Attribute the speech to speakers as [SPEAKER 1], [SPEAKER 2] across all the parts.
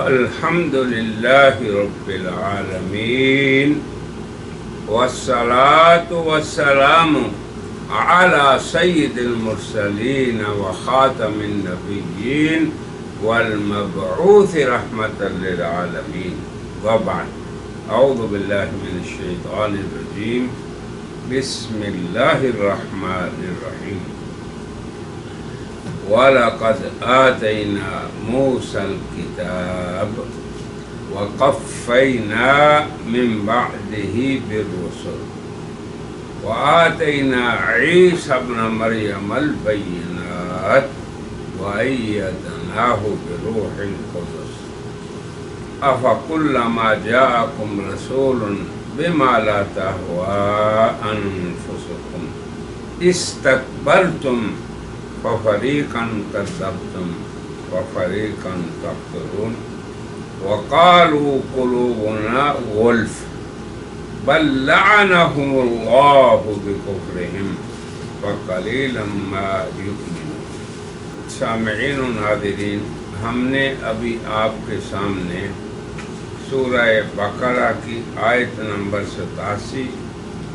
[SPEAKER 1] الحمد للہ رب العالمین والصلاة والسلام على سید المرسلین وخاتم النبیین والمبعوث رحمة للعالمین وبعد اعوذ باللہ من الشیطان الرجیم بسم اللہ الرحمن الرحیم وَلَقَدْ آتَيْنَا مُوسَى الْكِتَابَ وَقَفَّيْنَا مِنْ بَعْدِهِ بِالرُّسُلِ وَآتَيْنَا عِيسَى ابْنَ مَرْيَمَ الْبَيِّنَاتِ وَأَيَّدْنَاهُ بِرُوحِ الْقُدُسِ أَفَكُلَّمَا جَاءَكُمْ رَسُولٌ بِمَا لَا تَهْوَىٰ أَنفُسُكُمْ اسْتَكْبَرْتُمْ فَفَرِيقًا كَذَّبْتُمْ وَفَرِيقًا تَقْتُلُونَ وَقَالُوا قُلُوبُنَا غُلْفٌ بَل لَّعَنَهُمُ اللَّهُ بِكُفْرِهِمْ فَقَلِيلًا مَّا يُؤْمِنُونَ۔ سامعین و ناظرین، ہم نے ابھی آپ کے سامنے سورہ بقرہ کی آیت نمبر 87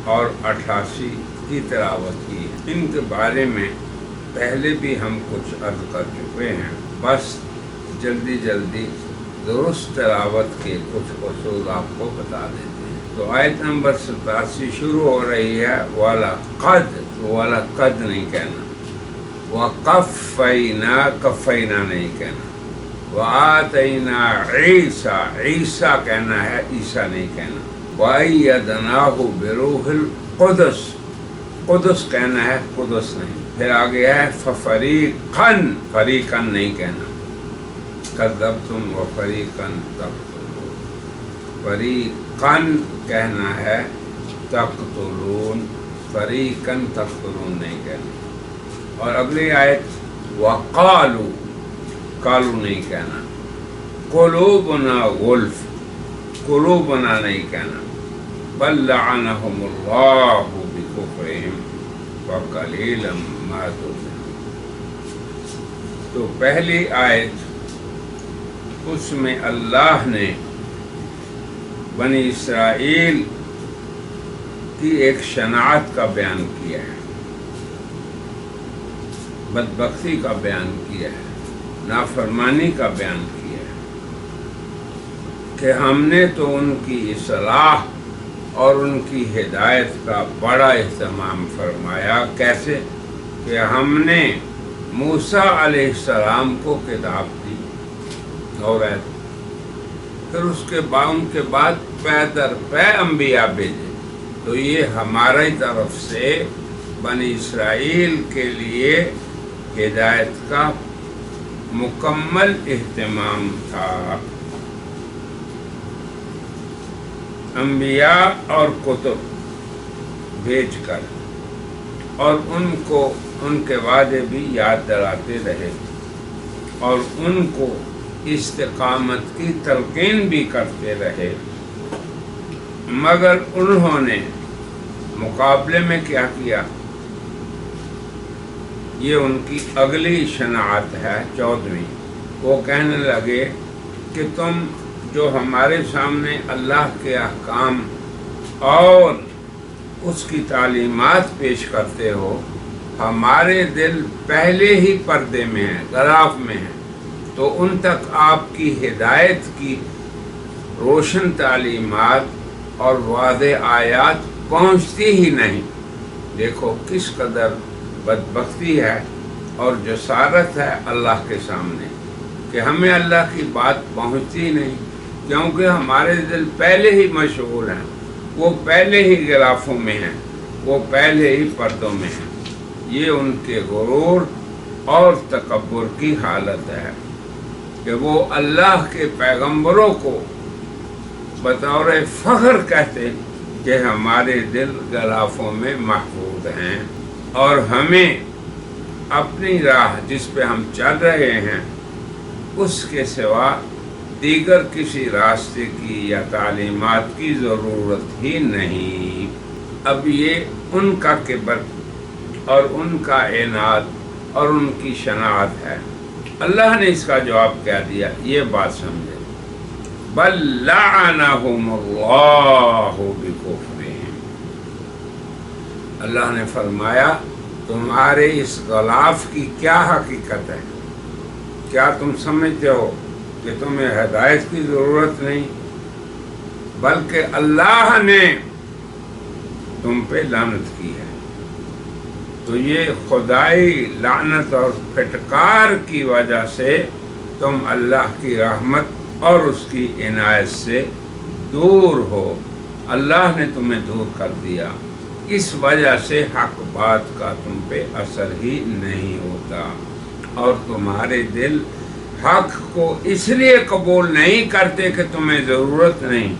[SPEAKER 1] اور 88 کی تلاوت کی ہے۔ ان کے بارے میں پہلے بھی ہم کچھ عرض کر چکے ہیں، بس جلدی درست تلاوت کے کچھ اصول آپ کو بتا دیتے ہیں۔ تو آیت نمبر 87 شروع ہو رہی ہے وَلَقَدْ نہیں کہنا، وَقَفَّيْنَا کفینا نہیں کہنا، وَآتَيْنَا عیسیٰ کہنا ہے، عیسیٰ نہیں کہنا، وَأَيَّدْنَاهُ بِرُوحِ الْقُدُسِ قدس کہنا ہے، قدس نہیں۔ پھر آگے ہے فریقاً نہیں کہنا، کذبتم وفریقاً تقتلون، فریقاً کہنا ہے، تقتلون، فریقاً تقتلون نہیں کہنا۔ اور اگلی آیت وقالوا، قالوا نہیں کہنا، قلوبنا غلف، قلوبنا نہیں کہنا، بل لعنهم اللہ بکفرہم وقلیلا ما تؤمنون۔ تو پہلی آیت، اس میں اللہ نے بنی اسرائیل کی ایک شناعت کا بیان کیا ہے، بدبختی کا بیان کیا ہے، نافرمانی کا بیان کیا ہے، کہ ہم نے تو ان کی اصلاح اور ان کی ہدایت کا بڑا اہتمام فرمایا۔ کیسے؟ کہ ہم نے موسیٰ علیہ السلام کو کتاب دی اور پھر اس کے بعد ان کے بعد پے در پے انبیاء بھیجے۔ تو یہ ہماری طرف سے بنی اسرائیل کے لیے ہدایت کا مکمل اہتمام تھا۔ انبیاء اور کتب بھیج کر اور ان کو ان کے وعدے بھی یاد دلاتے رہے اور ان کو استقامت کی تلقین بھی کرتے رہے، مگر انہوں نے مقابلے میں کیا کیا؟ یہ ان کی اگلی شناعت ہے 14ویں۔ وہ کہنے لگے کہ تم جو ہمارے سامنے اللہ کے احکام اور اس کی تعلیمات پیش کرتے ہو، ہمارے دل پہلے ہی پردے میں ہیں، غلاف میں ہیں، تو ان تک آپ کی ہدایت کی روشن تعلیمات اور واضح آیات پہنچتی ہی نہیں۔ دیکھو کس قدر بدبختی ہے اور جسارت ہے اللہ کے سامنے کہ ہمیں اللہ کی بات پہنچتی نہیں، کیونکہ ہمارے دل پہلے ہی مشغول ہیں، وہ پہلے ہی غلافوں میں ہیں، وہ پہلے ہی پردوں میں ہیں۔ یہ ان کے غرور اور تکبر کی حالت ہے کہ وہ اللہ کے پیغمبروں کو بطور فخر کہتے کہ ہمارے دل غلافوں میں محفوظ ہیں، اور ہمیں اپنی راہ جس پہ ہم چل رہے ہیں اس کے سوا دیگر کسی راستے کی یا تعلیمات کی ضرورت ہی نہیں۔ اب یہ ان کا کبر اور ان کا عناد اور ان کی شناعت ہے۔ اللہ نے اس کا جواب کیا دیا، یہ بات سمجھے۔ بل لعنہم اللہ بکفرہم، اللہ نے فرمایا تمہارے اس غلاف کی کیا حقیقت ہے؟ کیا تم سمجھتے ہو کہ تمہیں ہدایت کی ضرورت نہیں، بلکہ اللہ نے تم پہ لعنت کی ہے۔ تو یہ خدائی لعنت اور پھٹکار کی وجہ سے تم اللہ کی رحمت اور اس کی عنایت سے دور ہو، اللہ نے تمہیں دور کر دیا، اس وجہ سے حق بات کا تم پہ اثر ہی نہیں ہوتا، اور تمہارے دل حق کو اس لیے قبول نہیں کرتے کہ تمہیں ضرورت نہیں،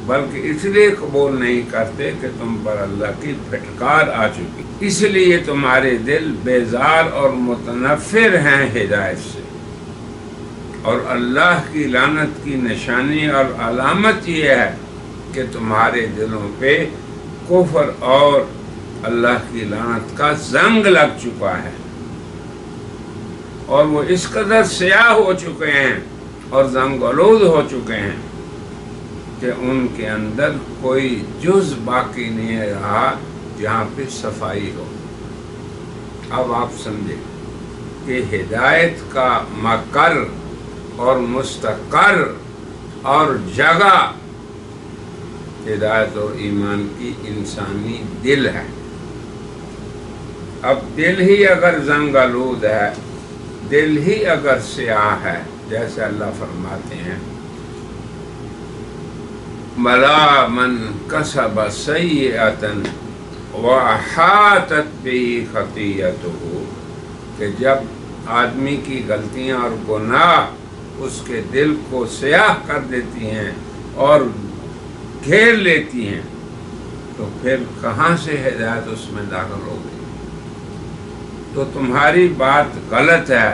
[SPEAKER 1] بلکہ اس لیے قبول نہیں کرتے کہ تم پر اللہ کی پھٹکار آ چکی، اس لیے تمہارے دل بیزار اور متنفر ہیں ہدایت سے۔ اور اللہ کی لعنت کی نشانی اور علامت یہ ہے کہ تمہارے دلوں پہ کفر اور اللہ کی لعنت کا زنگ لگ چکا ہے، اور وہ اس قدر سیاہ ہو چکے ہیں اور زنگ آلود ہو چکے ہیں کہ ان کے اندر کوئی جز باقی نہیں رہا جہاں پہ صفائی ہو۔ اب آپ سمجھیں کہ ہدایت کا مقر اور مستقر اور جگہ ہدایت اور ایمان کی انسانی دل ہے۔ اب دل ہی اگر زنگ آلود ہے، دل ہی اگر سیاہ ہے، جیسے اللہ فرماتے ہیں بلا من کسب سیئۃ وَأَحَاطَتْ بِهِ خَطِیَّتُهُ، کہ جب آدمی کی غلطیاں اور گناہ اس کے دل کو سیاہ کر دیتی ہیں اور گھیر لیتی ہیں، تو پھر کہاں سے ہدایت اس میں داخل ہوگی؟ تو تمہاری بات غلط ہے،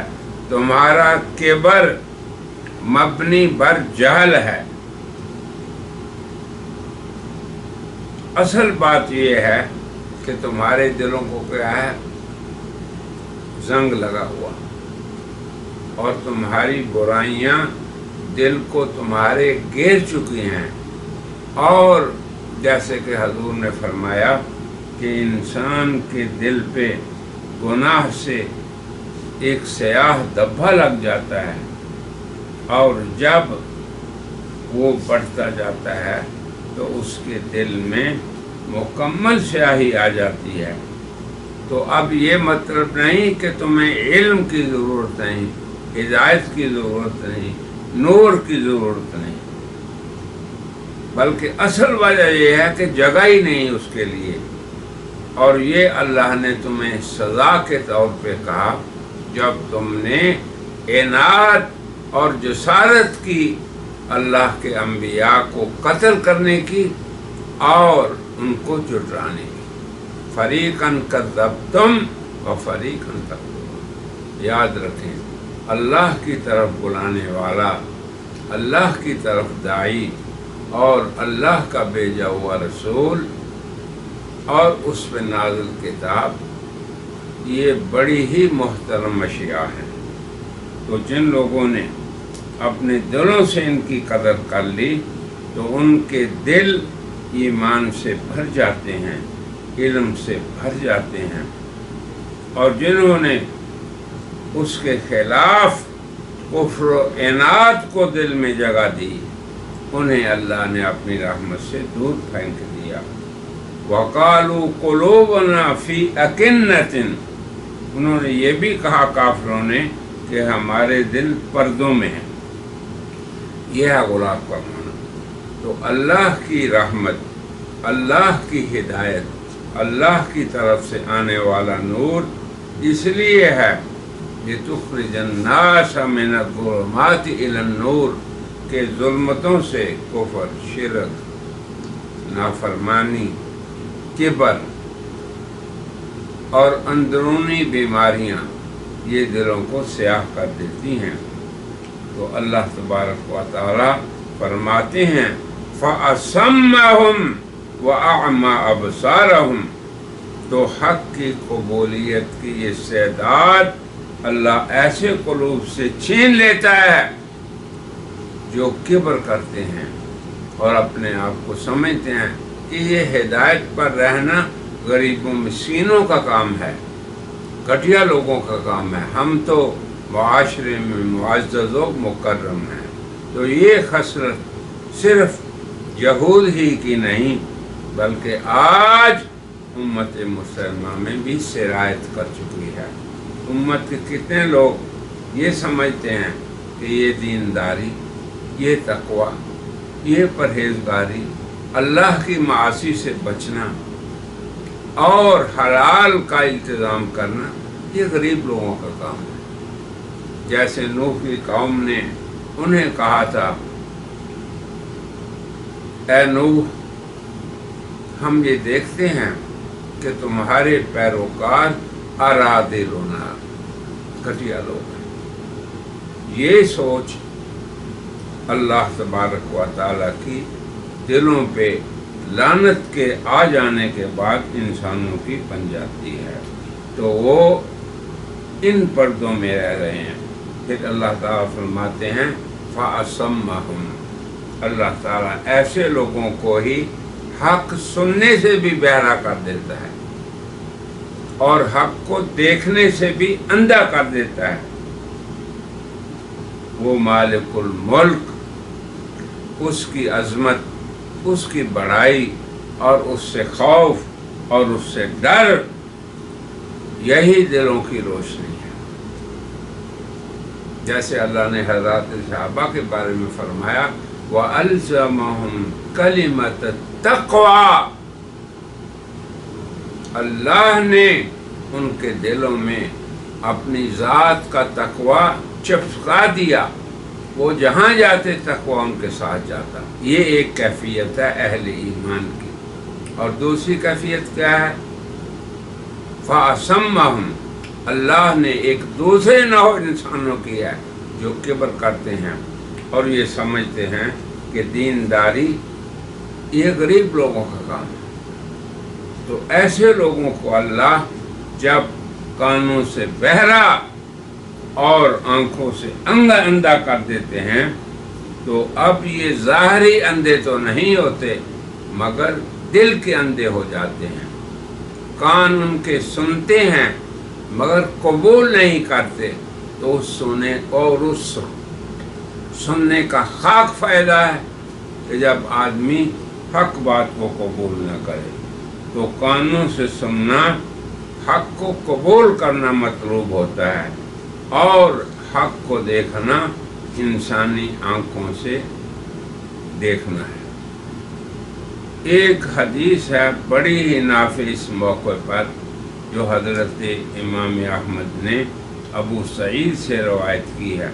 [SPEAKER 1] تمہارا کبر مبنی بر جہل ہے۔ اصل بات یہ ہے کہ تمہارے دلوں کو کیا ہے؟ زنگ لگا ہوا، اور تمہاری برائیاں دل کو تمہارے گھیر چکی ہیں، اور جیسے کہ حضور نے فرمایا کہ انسان کے دل پہ گناہ سے ایک سیاہ دھبا لگ جاتا ہے، اور جب وہ بڑھتا جاتا ہے تو اس کے دل میں مکمل سیاہی آ جاتی ہے۔ تو اب یہ مطلب نہیں کہ تمہیں علم کی ضرورت نہیں، ہدایت کی ضرورت نہیں، نور کی ضرورت نہیں، بلکہ اصل وجہ یہ ہے کہ جگہ ہی نہیں اس کے لیے، اور یہ اللہ نے تمہیں سزا کے طور پہ کہا جب تم نے عناد اور جسارت کی اللہ کے انبیاء کو قتل کرنے کی اور ان کو جھٹلانے کی۔ فریقاً کذبتم و فریقاً تقتلون، یاد رکھیں اللہ کی طرف بلانے والا، اللہ کی طرف داعی اور اللہ کا بھیجا ہوا رسول اور اس پہ نازل کتاب، یہ بڑی ہی محترم اشیاء ہیں۔ تو جن لوگوں نے اپنے دلوں سے ان کی قدر کر لی تو ان کے دل ایمان سے بھر جاتے ہیں، علم سے بھر جاتے ہیں، اور جنہوں نے اس کے خلاف کفر و عناد کو دل میں جگہ دی، انہیں اللہ نے اپنی رحمت سے دور پھینک دیا۔ وَقَالُوا قُلُوبُنَا فِي أَكِنَّةٍ، انہوں نے یہ بھی کہا کافروں نے کہ ہمارے دل پردوں میں ہیں۔ یہ ہے غلاف کا معنی۔ تو اللہ کی رحمت، اللہ کی ہدایت، اللہ کی طرف سے آنے والا نور اس لیے ہے لِتُخْرِجَ النَّاسَ مِنَ الظُّلُمَاتِ إِلَى النُّورِ، کہ ظلمتوں سے کفر، شرک، نافرمانی، کبر اور اندرونی بیماریاں یہ دلوں کو سیاہ کر دیتی ہیں۔ تو اللہ تبارک و تعالی فرماتے ہیں فَأَصَمَّهُمْ وَأَعْمَى أَبْصَارَهُمْ، تو حق کی قبولیت کی یہ استعداد اللہ ایسے قلوب سے چھین لیتا ہے جو کبر کرتے ہیں اور اپنے آپ کو سمجھتے ہیں کہ یہ ہدایت پر رہنا غریبوں مسکینوں کا کام ہے، گھٹیا لوگوں کا کام ہے، ہم تو معاشرے میں معزز و مکرم ہیں۔ تو یہ خصلت صرف یہود ہی کی نہیں بلکہ آج امت مسلمہ میں بھی سرایت کر چکی ہے۔ امت کے کتنے لوگ یہ سمجھتے ہیں کہ یہ دینداری، یہ تقوی، یہ پرہیزگاری، اللہ کی معاصی سے بچنا اور حلال کا التزام کرنا یہ غریب لوگوں کا کام ہے۔ جیسے نوح کی قوم نے انہیں کہا تھا، اے نوح، ہم یہ دیکھتے ہیں کہ تمہارے پیروکار ارادل گھٹیا لوگ ہیں۔ یہ سوچ اللہ تبارک و تعالیٰ کی دلوں پہ لعنت کے آ جانے کے بعد انسانوں کی بن جاتی ہے، تو وہ ان پردوں میں رہ رہے ہیں۔ پھر اللہ تعالیٰ فرماتے ہیں فَأَصَمَّهُمْ، اللہ تعالیٰ ایسے لوگوں کو ہی حق سننے سے بھی بہرا کر دیتا ہے اور حق کو دیکھنے سے بھی اندھا کر دیتا ہے۔ وہ مالک الملک، اس کی عظمت، اس کی بڑائی اور اس سے خوف اور اس سے ڈر، یہی دلوں کی روشنی ہے۔ جیسے اللہ نے حضرات صحابہ کے بارے میں فرمایا وَأَلْزَمَهُمْ كَلِمَةَ التَّقْوَى، اللہ نے ان کے دلوں میں اپنی ذات کا تقوی چپکا دیا، وہ جہاں جاتے تقوی ان کے ساتھ جاتا۔ یہ ایک کیفیت ہے اہل ایمان کی۔ اور دوسری کیفیت کیا ہے؟ فَأَصَمَّهُمْ، اللہ نے ایک دوسرے نوع انسانوں کی ہے جو کبر کرتے ہیں اور یہ سمجھتے ہیں کہ دینداری یہ غریب لوگوں کا کام ہے۔ تو ایسے لوگوں کو اللہ جب کانوں سے بہرا اور آنکھوں سے اندھا کر دیتے ہیں تو اب یہ ظاہری اندھے تو نہیں ہوتے مگر دل کے اندھے ہو جاتے ہیں۔ کان ان کے سنتے ہیں مگر قبول نہیں کرتے، تو اس سنے اور اس سننے کا خاک فائدہ ہے کہ جب آدمی حق بات کو قبول نہ کرے، تو کانوں سے سننا، حق کو قبول کرنا مطلوب ہوتا ہے اور حق کو دیکھنا انسانی آنکھوں سے دیکھنا ہے۔ ایک حدیث ہے بڑی ہی نافع اس موقع پر جو حضرت امام احمد نے ابو سعید سے روایت کی ہے۔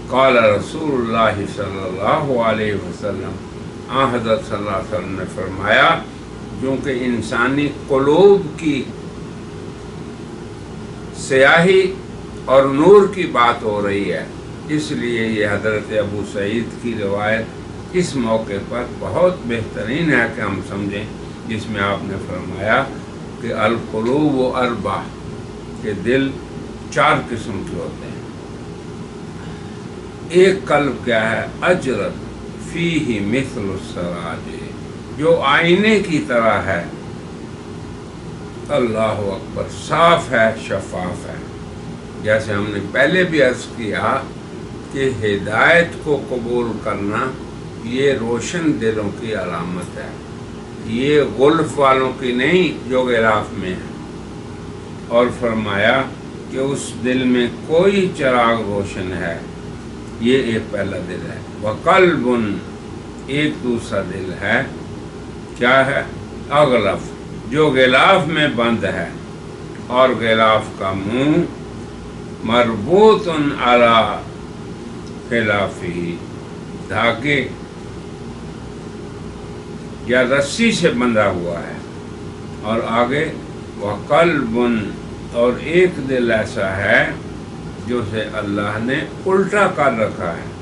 [SPEAKER 1] قال رسول اللہ صلی اللہ علیہ وسلم، حضرت صلی اللہ علیہ وسلم نے فرمایا، کیونکہ انسانی قلوب کی سیاہی اور نور کی بات ہو رہی ہے، اس لیے یہ حضرت ابو سعید کی روایت اس موقع پر بہت بہترین ہے کہ ہم سمجھیں، جس میں آپ نے فرمایا کہ القلوب اربع، کہ دل 4 قسم کے ہوتے ہیں۔ ایک قلب کیا ہے؟ اجرت فیہ مثل السراج، جو آئینے کی طرح ہے، اللہ اکبر، صاف ہے، شفاف ہے۔ جیسے ہم نے پہلے بھی عرض کیا کہ ہدایت کو قبول کرنا یہ روشن دلوں کی علامت ہے، یہ غلف والوں کی نہیں جو غلاف میں ہے۔ اور فرمایا کہ اس دل میں کوئی چراغ روشن ہے، یہ ایک پہلا دل ہے۔ وقلب، ایک دوسرا دل ہے، کیا ہے؟ اغلف، جو غلاف میں بند ہے، اور غلاف کا منہ مربوط علی خلافی، دھاگے یا رسی سے بندھا ہوا ہے۔ اور آگے وقلب، اور ایک دل ایسا ہے جو سے اللہ نے الٹا کر رکھا ہے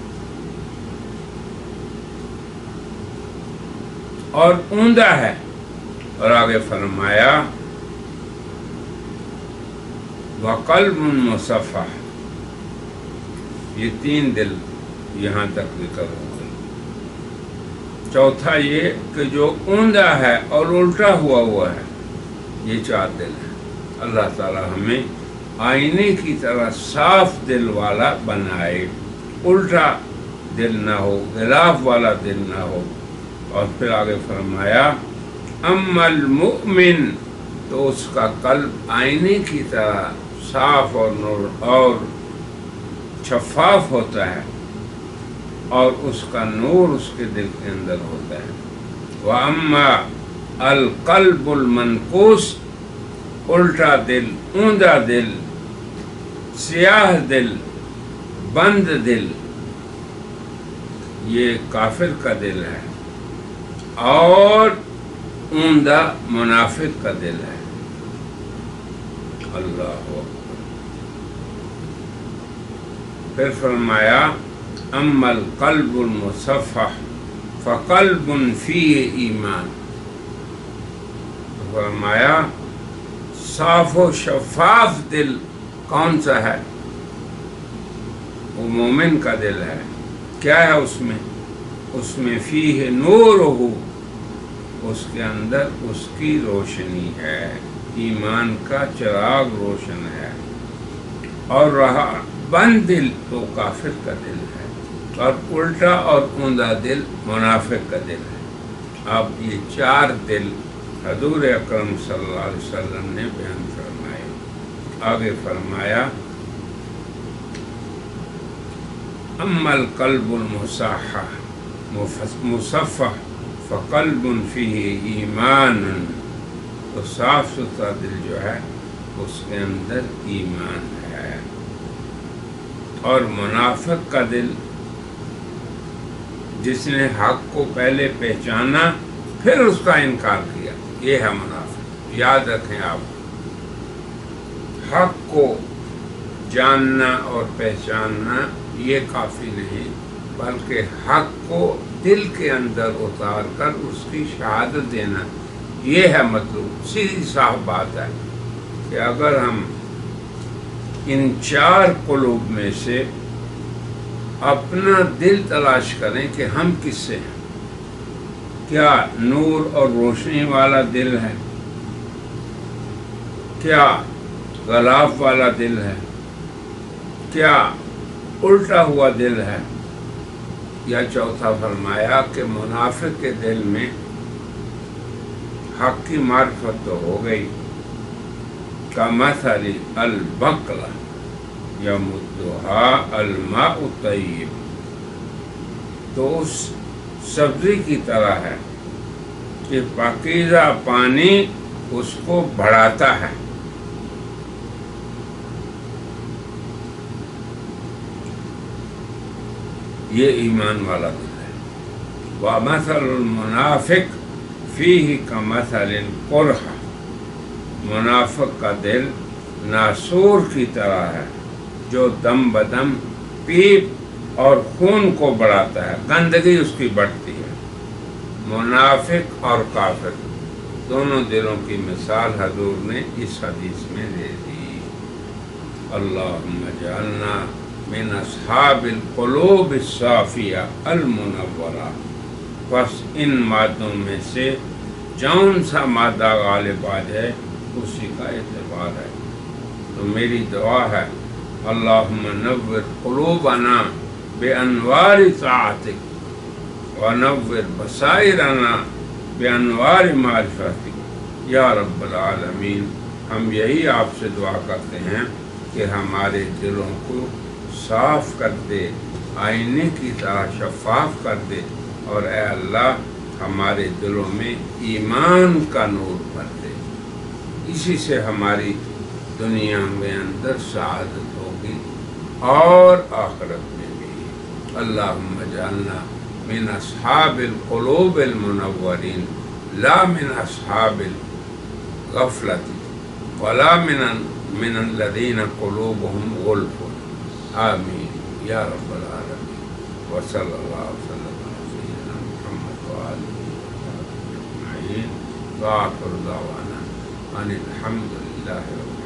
[SPEAKER 1] اور اوندا ہے۔ اور آگے فرمایا وقلب مصفح، یہ 3 دل یہاں تک ذکر ہو گئی۔ چوتھا یہ کہ جو اوندا ہے اور الٹا ہوا ہے، یہ 4 دل ہیں۔ اللہ تعالی ہمیں آئینے کی طرح صاف دل والا بنائے، الٹا دل نہ ہو، غلاف والا دل نہ ہو۔ اور پھر آگے فرمایا اما المؤمن، تو اس کا قلب آئینے کی طرح صاف اور نور اور شفاف ہوتا ہے، اور اس کا نور اس کے دل کے اندر ہوتا ہے۔ وَأَمَّا الْقَلْبُ الْمَنْقُوسُ، الٹا دل، اوندا دل، سیاہ دل، بند دل، یہ کافر کا دل ہے، اور اوندا منافق کا دل ہے۔ اللہ اکبر۔ پھر فرمایا اما القلب المصفح فقلب فیہ ایمان، فرمایا صاف و شفاف دل کون سا ہے؟ وہ مومن کا دل ہے۔ کیا ہے اس میں فیہ نورہ، اس کے اندر اس کی روشنی ہے، ایمان کا چراغ روشن ہے۔ اور رہا بند دل تو کافر کا دل ہے، اور الٹا اور اوندا دل منافق کا دل ہے۔ اب یہ 4 دل حضور اکرم صلی اللہ علیہ وسلم نے بیان فرمائے۔ آگے فرمایا اما القلب المصفح فقلب فیہ ایمان، تو صاف ستھرا دل جو ہے اس کے اندر ایمان ہے۔ اور منافق کا دل، جس نے حق کو پہلے پہچانا پھر اس کا انکار کیا، یہ ہے منافق۔ یاد رکھیں آپ، حق کو جاننا اور پہچاننا یہ کافی نہیں، بلکہ حق کو دل کے اندر اتار کر اس کی شہادت دینا، یہ ہے مطلوب۔ سیدھی صاف بات ہے کہ اگر ہم ان 4 قلوب میں سے اپنا دل تلاش کریں کہ ہم کس سے ہیں، کیا نور اور روشنی والا دل ہے، کیا غلاف والا دل ہے، کیا الٹا ہوا دل ہے، یا چوتھا فرمایا کہ منافق کے دل میں حق کی معرفت تو ہو گئی، کمثل البقلہ یمدھا الماء الطیب، تو اس سبزی کی طرح ہے کہ پاکیزہ پانی اس کو بڑھاتا ہے۔ یہ ایمان والا دل ہے۔ وَمَثَلُ الْمُنَافِقِ فِيهِ كَمَثَلِ الْقُرْحِ، منافق کا دل ناسور کی طرح ہے جو دم بدم پیپ اور خون کو بڑھاتا ہے، گندگی اس کی بڑھتی ہے۔ منافق اور کافر دونوں دلوں کی مثال حضور نے اس حدیث میں دے دی۔ اللہم اجعلنا من اصحاب القلوب الصافیہ المنورہ۔ بس ان مادوں میں سے جون سا مادہ غالب آ جائے اسی کا اعتبار ہے۔ تو میری دعا ہے اللہم نور قلوبنا بانوار طاعتک ونور بصائرنا بانوار معرفتک یا رب العالمین۔ ہم یہی آپ سے دعا کرتے ہیں کہ ہمارے دلوں کو صاف کر دے، آئینے کی طرح شفاف کر دے، اور اے اللہ ہمارے دلوں میں ایمان کا نور بھر دے۔ اسی سے ہماری دنیا میں اندر سعادت ہوگی اور آخرت میں بھی۔ اللہم اجعلنا من اصحاب القلوب المنورین لا من اصحاب الغفلۃ ولا من الذین قلوبهم غلف۔ آمین یا رب العالمین۔ وصلی اللہ وسلم علی سیدنا محمد وآلہ وصحبہ اجمعین۔ وآخر دعوانا ان الحمد للہ رب العالمین۔